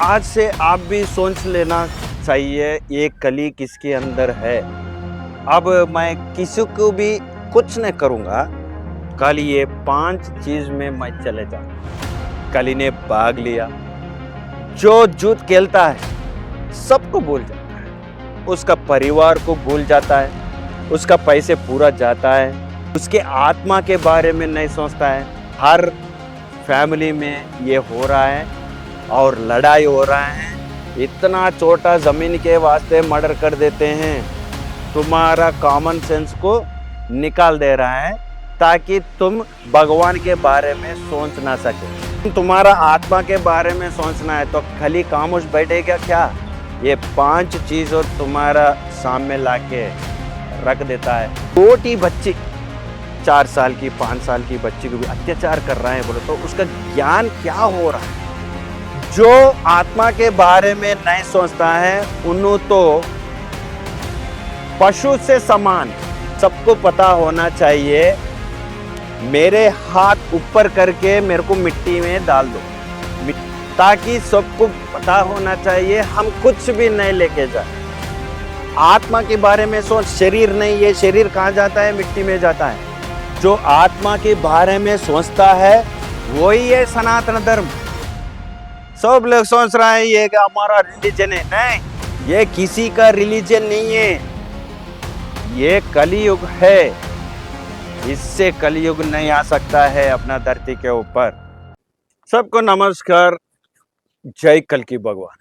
आज से आप भी सोच लेना चाहिए ये कली किसके अंदर है। अब मैं किसी को भी कुछ नहीं करूँगा, कल ये 5 चीज़ में मैं चले जाऊँ। कली ने भाग लिया। जो जूत खेलता है सबको भूल जाता है, उसका परिवार को भूल जाता है, उसका पैसे पूरा जाता है, उसके आत्मा के बारे में नहीं सोचता है। हर फैमिली में ये हो रहा है और लड़ाई हो रहा है। इतना छोटा ज़मीन के वास्ते मर्डर कर देते हैं। तुम्हारा कॉमन सेंस को निकाल दे रहा है ताकि तुम भगवान के बारे में सोच ना सके। तुम्हारा आत्मा के बारे में सोचना है तो खाली खामोश बैठेगा क्या? ये 5 चीज़ों तुम्हारा सामने लाके रख देता है। छोटी बच्ची 4 साल की 5 साल की बच्ची को भी अत्याचार कर रहा है बोलो तो उसका ज्ञान क्या हो रहा है? जो आत्मा के बारे में नहीं सोचता है उन्हों तो पशु से समान। सबको पता होना चाहिए, मेरे हाथ ऊपर करके मेरे को मिट्टी में डाल दो, ताकि सबको पता होना चाहिए हम कुछ भी नहीं लेके जाए। आत्मा के बारे में सोच, शरीर नहीं, ये शरीर कहाँ जाता है? मिट्टी में जाता है। जो आत्मा के बारे में सोचता है वही है सनातन धर्म। सब लोग सोच रहा है ये हमारा रिलीजन है। नहीं, ये किसी का रिलीजन नहीं है, ये कलयुग है। इससे कलयुग नहीं आ सकता है अपना धरती के ऊपर। सबको नमस्कार, जय कल्कि भगवान।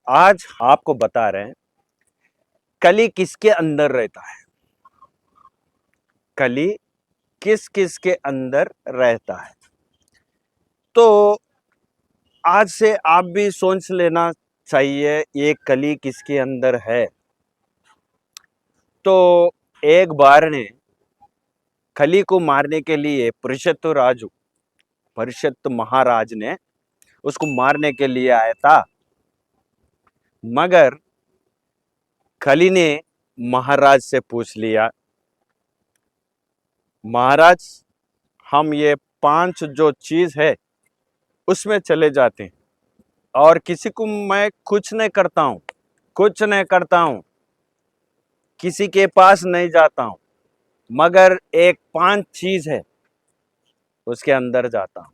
आज आपको बता रहे हैं कली किसके अंदर रहता है। कली किस किस के अंदर रहता है। तो आज से आप भी सोच लेना चाहिए ये कली किसके अंदर है। तो एक बार ने कली को मारने के लिए परिषद महाराज ने उसको मारने के लिए आया था, मगर कली ने महाराज से पूछ लिया, महाराज हम ये 5 जो चीज है उसमें चले जाते हैं और किसी को मैं कुछ नहीं करता हूँ, किसी के पास नहीं जाता हूँ, मगर एक 5 चीज है उसके अंदर जाता हूँ।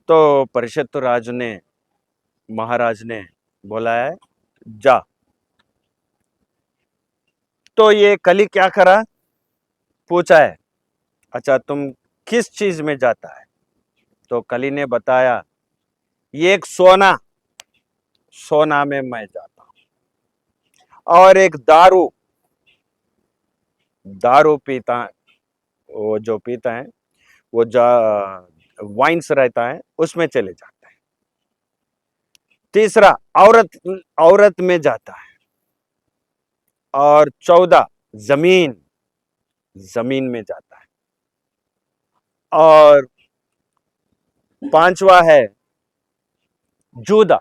तो परिषद महाराज ने बोला है जा। तो ये कली क्या करा, पूछा है अच्छा तुम किस चीज में जाता है? तो कली ने बताया ये एक सोना में मैं जाता हूं, और एक दारू पीता है, वो जो पीता है वो वाइन्स रहता है उसमें चले जाता है। तीसरा औरत में जाता है, और 14 जमीन में जाता है, और 5वां है जुद।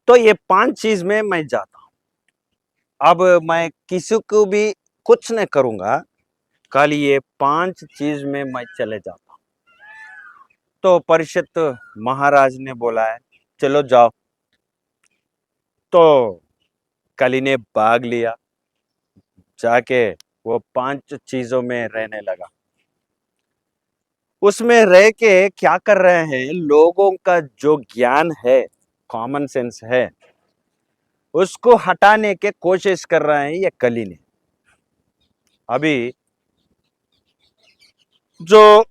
तो ये 5 चीज में मैं जाता हूं। अब मैं किसी को भी कुछ नहीं करूंगा, कल ये 5 चीज में मैं चले जाता हूं। तो परिषद महाराज ने बोला है चलो जाओ। तो कली ने भाग लिया, जाके वो 5 चीजों में रहने लगा। उसमें रह के क्या कर रहे हैं, लोगों का जो ज्ञान है, कॉमन सेंस है, उसको हटाने के कोशिश कर रहे हैं ये कली ने। अभी जो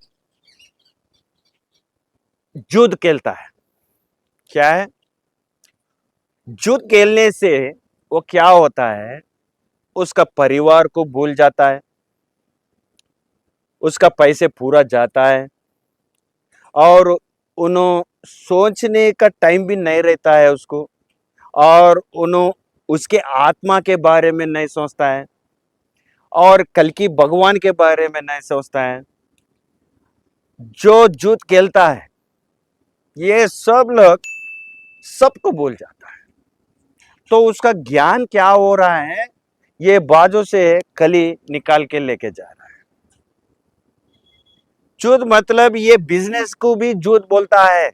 जुद खेलता है, क्या है? जुद खेलने से वो क्या होता है, उसका परिवार को भूल जाता है, उसका पैसे पूरा जाता है, और उन्हों सोचने का टाइम भी नहीं रहता है उसको, और उन्हों उसके आत्मा के बारे में नहीं सोचता है, और कल की भगवान के बारे में नहीं सोचता है। जो जुद खेलता है ये सब लोग सबको भूल जाता है। तो उसका ज्ञान क्या हो रहा है, ये बाजों से कली निकाल के लेके जा रहा है। झूठ मतलब ये बिजनेस को भी झूठ बोलता है,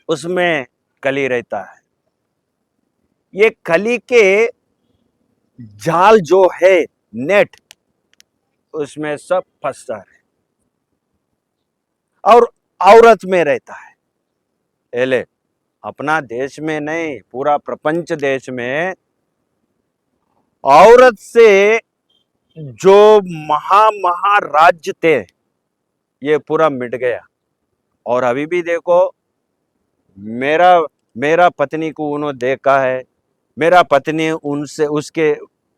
उसमें कली रहता है। ये कली के जाल जो है, नेट, उसमें सब फंसता है और औरत में रहता है। एले अपना देश में नहीं, पूरा प्रपंच देश में औरत से जो महाराज्य थे, ये पूरा मिट गया। और अभी भी देखो, मेरा मेरा पत्नी को उन्होंने देखा है, मेरा पत्नी उनसे उसके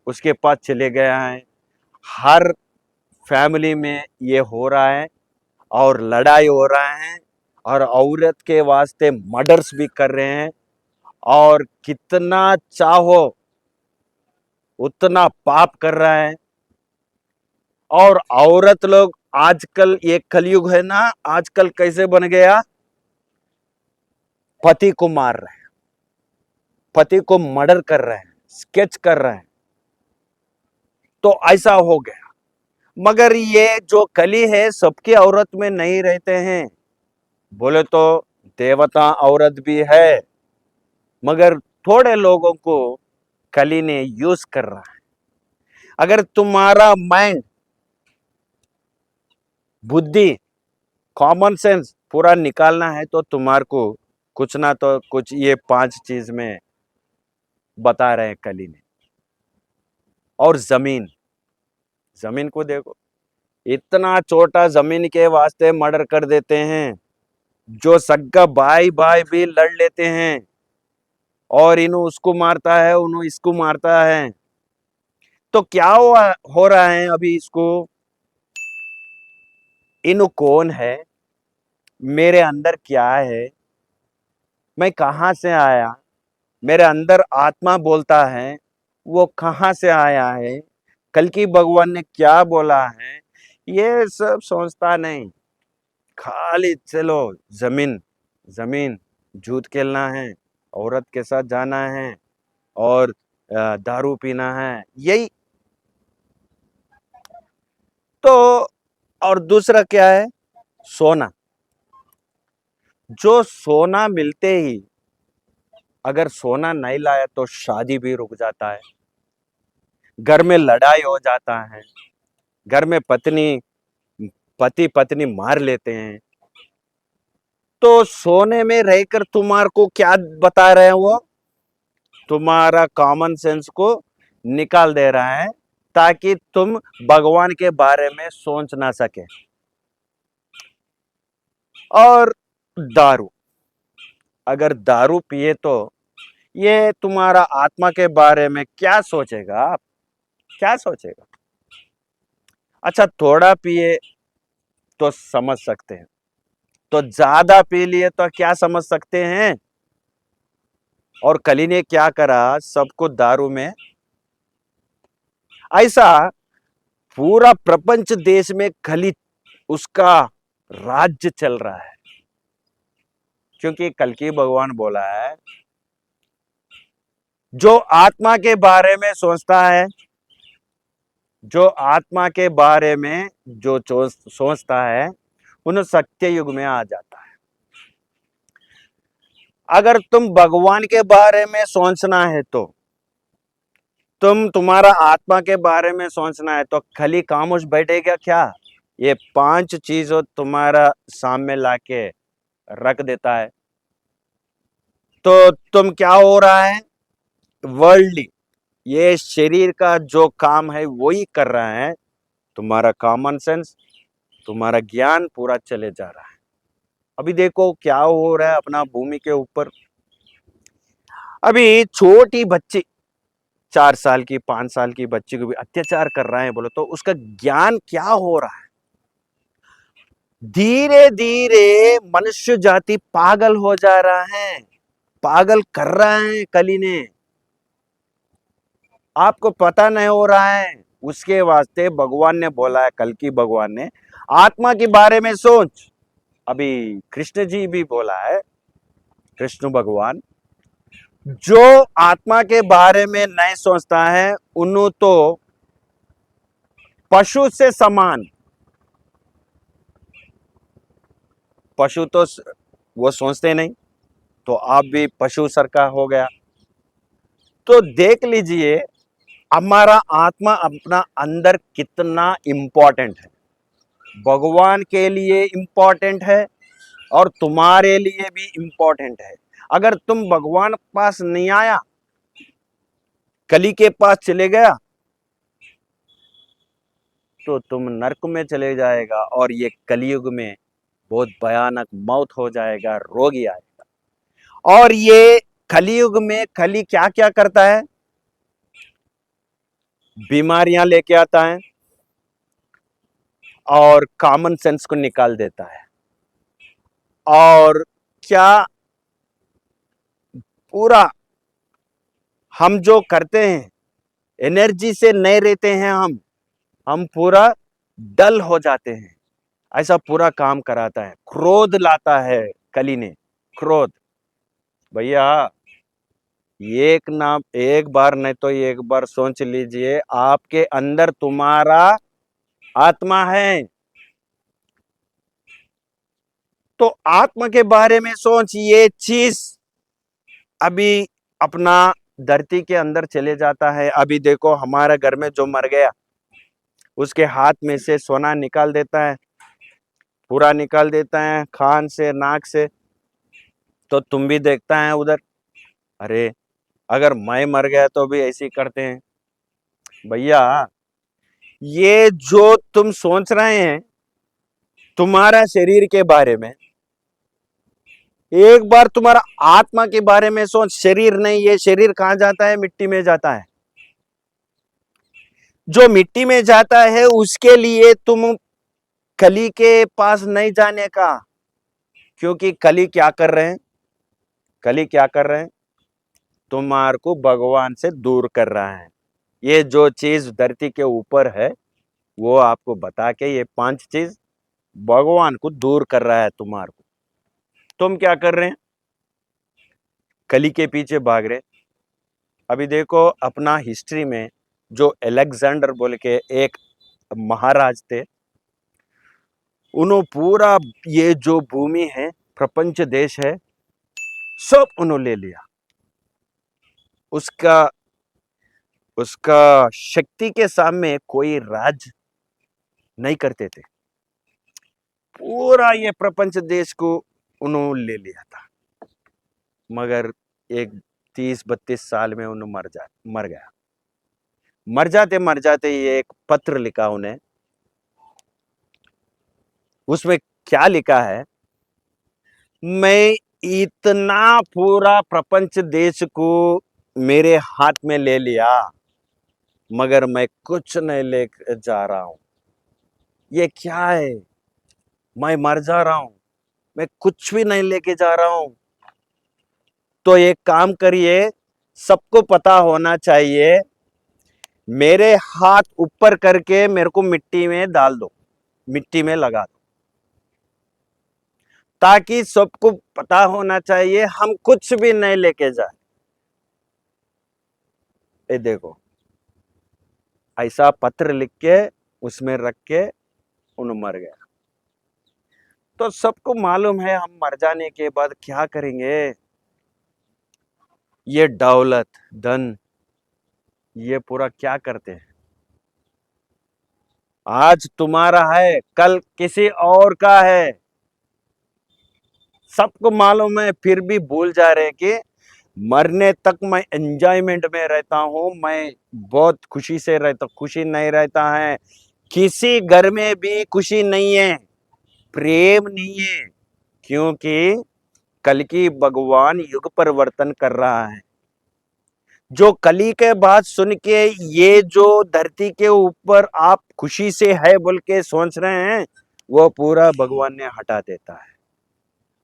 उसके पास चले गया है। हर फैमिली में ये हो रहा है और लड़ाई हो रहा है और औरत के वास्ते मर्डर्स भी कर रहे हैं। और कितना चाहो उतना पाप कर रहा है। और औरत लोग आजकल, ये कलयुग है ना, आजकल कैसे बन गया, पति को मार रहे हैं, पति को मर्डर कर रहे हैं, स्केच कर रहे हैं। तो ऐसा हो गया। मगर ये जो कली है सबकी औरत में नहीं रहते हैं। बोले तो देवता औरत भी है, मगर थोड़े लोगों को कली ने यूज कर रहा है। अगर तुम्हारा माइंड, बुद्धि, कॉमन सेंस पूरा निकालना है तो तुम्हारे को कुछ ना तो कुछ ये 5 चीज में बता रहे हैं कली ने। और जमीन, जमीन को देखो, इतना छोटा जमीन के वास्ते मर्डर कर देते हैं। जो सगा भाई भाई भी लड़ लेते हैं और इन्हों उसको मारता है, उन्हों इसको मारता है। तो क्या हो रहा है अभी इसको, इन्हों कौन है, मेरे अंदर क्या है, मैं कहां से आया, मेरे अंदर आत्मा बोलता है, वो कहां से आया है, कल की भगवान ने क्या बोला है, ये सब सोचता नहीं। खाली चलो जमीन, जमीन, झूठ खेलना है, औरत के साथ जाना है और दारू पीना है, यही तो। और दूसरा क्या है, सोना। जो सोना मिलते ही, अगर सोना नहीं लाया तो शादी भी रुक जाता है, घर में लड़ाई हो जाता है, घर में पति पत्नी मार लेते हैं। तो सोने में रहकर तुम्हारे को क्या बता रहे हैं, वो तुम्हारा कॉमन सेंस को निकाल दे रहा है ताकि तुम भगवान के बारे में सोच ना सके। और दारू, अगर दारू पिए तो ये तुम्हारा आत्मा के बारे में क्या सोचेगा, आप क्या सोचेगा। अच्छा थोड़ा पिए तो समझ सकते हैं, तो ज्यादा पी लिए तो क्या समझ सकते हैं। और कली ने क्या करा, सबको दारू में, ऐसा पूरा प्रपंच देश में कली उसका राज्य चल रहा है। क्योंकि कल की भगवान बोला है, जो आत्मा के बारे में सोचता है, जो आत्मा के बारे में जो सोचता है, उन सत्य युग में आ जाता है। अगर तुम भगवान के बारे में सोचना है तो, तुम्हारा आत्मा के बारे में सोचना है तो खाली खामोश बैठेगा क्या। ये 5 चीजों तुम्हारा सामने लाके रख देता है। तो तुम क्या हो रहा है, वर्ल्डली, ये शरीर का जो काम है वही कर रहा है। तुम्हारा कॉमन सेंस, तुम्हारा ज्ञान पूरा चले जा रहा है। अभी देखो क्या हो रहा है अपना भूमि के ऊपर। अभी छोटी बच्ची, 4 साल की 5 साल की बच्ची को भी अत्याचार कर रहा है, बोलो तो उसका ज्ञान क्या हो रहा है। धीरे धीरे मनुष्य जाति पागल हो जा रहा है, पागल कर रहा है कली ने। आपको पता नहीं हो रहा है, उसके वास्ते भगवान ने बोला है, कल की भगवान ने, आत्मा के बारे में सोच। अभी कृष्ण जी भी बोला है, कृष्ण भगवान, जो आत्मा के बारे में नहीं सोचता है उन्हों तो पशु से समान, पशु तो वो सोचते नहीं, तो आप भी पशु सर का हो गया। तो देख लीजिए हमारा आत्मा अपना अंदर कितना इम्पोर्टेंट है, भगवान के लिए इम्पोर्टेंट है और तुम्हारे लिए भी इम्पोर्टेंट है। अगर तुम भगवान के पास नहीं आया, कली के पास चले गया, तो तुम नरक में चले जाएगा और ये कलयुग में बहुत भयानक मौत हो जाएगा, रोग ही आएगा। और ये कलयुग में कली क्या क्या करता है? बीमारियां लेके आता है और कॉमन सेंस को निकाल देता है। और क्या पूरा हम जो करते हैं, एनर्जी से नहीं रहते हैं, हम पूरा डल हो जाते हैं, ऐसा पूरा काम कराता है। क्रोध लाता है कली ने, क्रोध। भैया एक बार नहीं तो एक बार सोच लीजिए, आपके अंदर तुम्हारा आत्मा है, तो आत्मा के बारे में सोच। ये चीज अभी अपना धरती के अंदर चले जाता है। अभी देखो हमारे घर में जो मर गया, उसके हाथ में से सोना निकाल देता है, पूरा निकाल देता है, कान से, नाक से। तो तुम भी देखता है उधर, अरे अगर मैं मर गया तो भी ऐसे ही करते हैं। भैया ये जो तुम सोच रहे हैं तुम्हारा शरीर के बारे में, एक बार तुम्हारा आत्मा के बारे में सोच। शरीर नहीं, ये शरीर कहां जाता है? मिट्टी में जाता है। जो मिट्टी में जाता है उसके लिए तुम कली के पास नहीं जाने का, क्योंकि कली क्या कर रहे हैं? कली क्या कर रहे हैं? तुम्हारे को भगवान से दूर कर रहा है। ये जो चीज धरती के ऊपर है वो आपको बता के, ये 5 चीज भगवान को दूर कर रहा है तुम्हारे को। तुम क्या कर रहे हैं? कली के पीछे भाग रहे। अभी देखो अपना हिस्ट्री में जो अलेक्जेंडर बोल के एक महाराज थे, उन्होंने पूरा ये जो भूमि है, प्रपंच देश है, सब उन्होंने ले लिया। उसका उसका शक्ति के सामने कोई राज नहीं करते थे। पूरा ये प्रपंच देश को उन्होंने ले लिया था। मगर एक 30-32 साल में उन्होंने मर गया। मर जाते ये एक पत्र लिखा उन्हें। उसमें क्या लिखा है? मैं इतना पूरा प्रपंच देश को मेरे हाथ में ले लिया, मगर मैं कुछ नहीं ले जा रहा हूं। ये क्या है? मैं मर जा रहा हूं, मैं कुछ भी नहीं लेके जा रहा हूं। तो एक काम करिए, सबको पता होना चाहिए, मेरे हाथ ऊपर करके मेरे को मिट्टी में डाल दो, मिट्टी में लगा दो, ताकि सबको पता होना चाहिए हम कुछ भी नहीं लेके जाए। ये देखो ऐसा पत्र लिख के उसमें रख के उन मर गया। तो सबको मालूम है हम मर जाने के बाद क्या करेंगे। ये दौलत, धन, ये पूरा क्या करते हैं? आज तुम्हारा है, कल किसी और का है, सबको मालूम है, फिर भी भूल जा रहे हैं कि मरने तक मैं एंजॉयमेंट में रहता हूं, मैं बहुत खुशी से रहता। खुशी नहीं रहता है, किसी घर में भी खुशी नहीं है, प्रेम नहीं है, क्योंकि कल की भगवान युग परिवर्तन कर रहा है। जो कली के बात सुन के ये जो धरती के ऊपर आप खुशी से है बोल के सोच रहे हैं, वो पूरा भगवान ने हटा देता है।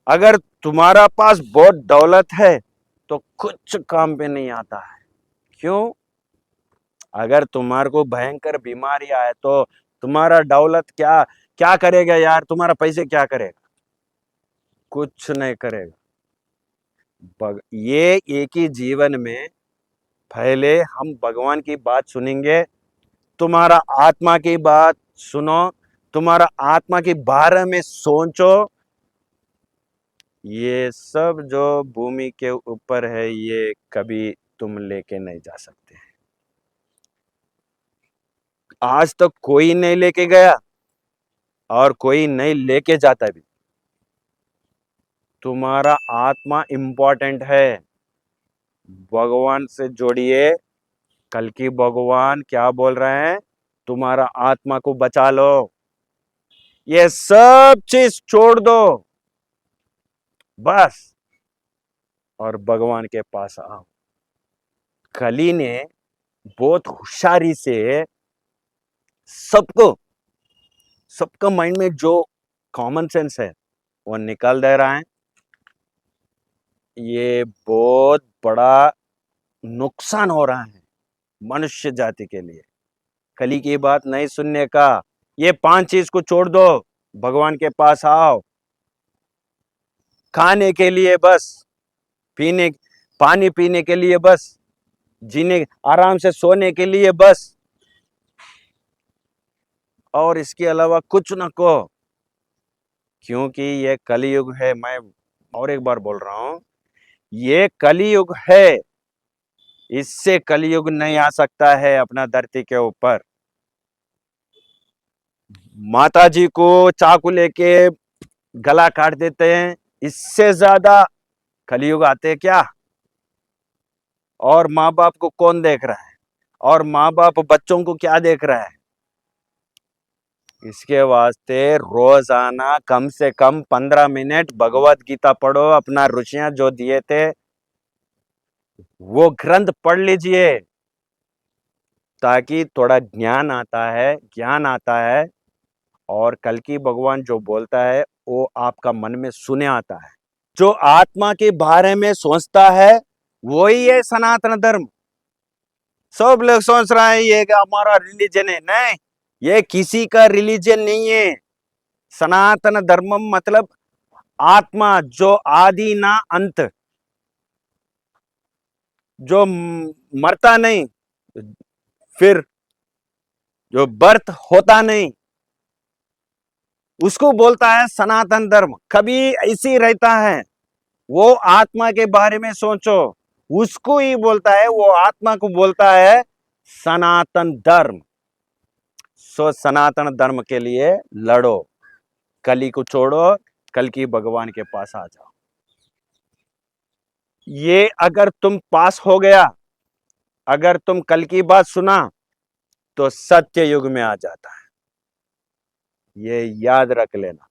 अगर तुम्हारा पास बहुत दौलत है तो कुछ काम पे नहीं आता है। क्यों? अगर तुम्हारे को भयंकर बीमारी आए तो तुम्हारा दौलत क्या क्या करेगा यार? तुम्हारा पैसे क्या करेगा? कुछ नहीं करेगा। ये एक ही जीवन में पहले हम भगवान की बात सुनेंगे, तुम्हारा आत्मा की बात सुनो, तुम्हारा आत्मा के बारे में सोचो, ये सब जो भूमि के ऊपर है ये कभी तुम लेके नहीं जा सकते। आज तक कोई नहीं लेके गया और कोई नहीं लेके जाता भी। तुम्हारा आत्मा इंपॉर्टेंट है। भगवान से जोड़िए। कल की भगवान क्या बोल रहे हैं? तुम्हारा आत्मा को बचा लो। ये सब चीज छोड़ दो बस, और भगवान के पास आओ। कली ने बहुत होशियारी से सबको, सबका माइंड में जो कॉमन सेंस है वो निकाल दे रहा है। ये बहुत बड़ा नुकसान हो रहा है मनुष्य जाति के लिए। कली की बात नहीं सुनने का। ये 5 चीज को छोड़ दो, भगवान के पास आओ। खाने के लिए बस, पीने, पानी पीने के लिए बस, जीने, आराम से सोने के लिए बस, और इसके अलावा कुछ न को। क्योंकि ये कलयुग है। मैं और एक बार बोल रहा हूं, ये कलयुग है। इससे कलयुग नहीं आ सकता है अपना धरती के ऊपर। माता जी को चाकू लेके गला काट देते हैं, इससे ज्यादा कलयुग आते क्या? और माँ बाप को कौन देख रहा है? और माँ बाप बच्चों को क्या देख रहा है? इसके वास्ते रोजाना कम से कम 15 मिनट भगवत गीता पढ़ो। अपना ऋषियां जो दिए थे वो ग्रंथ पढ़ लीजिए, ताकि थोड़ा ज्ञान आता है, ज्ञान आता है। और कल की भगवान जो बोलता है वो आपका मन में सुने आता है। जो आत्मा के बारे में सोचता है वही है सनातन धर्म। सब लोग सोच रहा है ये हमारा रिलीजन है। नहीं, ये किसी का रिलीजन नहीं है। सनातन धर्म मतलब आत्मा जो आदि ना अंत, जो मरता नहीं, फिर जो बर्थ होता नहीं, उसको बोलता है सनातन धर्म। कभी ऐसी रहता है। वो आत्मा के बारे में सोचो, उसको ही बोलता है, वो आत्मा को बोलता है सनातन धर्म। सो सनातन धर्म के लिए लड़ो। कली को छोड़ो, कल की भगवान के पास आ जाओ। ये अगर तुम पास हो गया, अगर तुम कल की बात सुना, तो सत्य युग में आ जाता है। ये याद रख लेना।